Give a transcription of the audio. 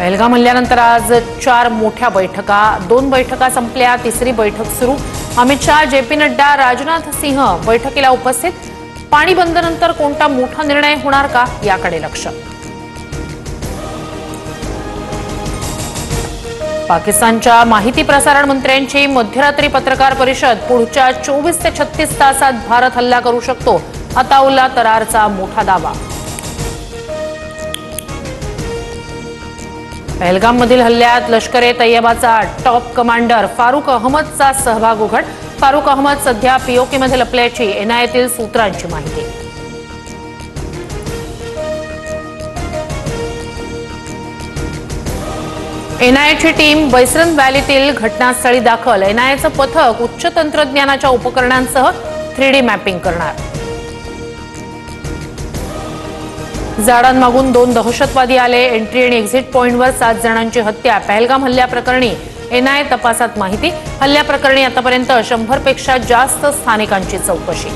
पहलगाम हल्ल्यानंतर आज 4 मोठ्या बैठका, 2 बैठका संपल्या, तिसरी बैठक सुरू। अमित शाह, जेपी नड्डा, राजनाथ सिंह बैठकीला उपस्थित। पाणी बंदनंतर कोणता मोठा निर्णय होणार का याकडे लक्ष। पाकिस्तानच्या माहिती प्रसारण मंत्र्यांची मध्यरात्री पत्रकार परिषद। पुढच्या 24 ते 36 तासात भारत हल्ला करू शकतो, अताउल्ला तरारचा मोठा दावा। पहलगाममधील हल्ल्यात लष्कर-ए-तैयबाचा टॉप कमांडर फारुक अहमदचा सहभाग उघड। फारुक अहमद सध्या पीओकेमध्ये लपल्याची एनआयएतील सूत्रांची माहिती। एनआयएची टीम बैसरन व्हॅलीतील घटनास्थळी दाखल। एनआयएचं पथक उच्च तंत्रज्ञानाच्या उपकरणांसह 3D मॅपिंग करणार। झाडांमागून 2 दहशतवादी आले। एंट्री आणि एक्झिट पॉइंटवर 7 जणांची हत्या। पहलगाम हल्ल्याप्रकरणी एनआयए तपासात माहिती। हल्ल्याप्रकरणी आतापर्यंत 100 पेक्षा जास्त स्थानिकांची चौकशी।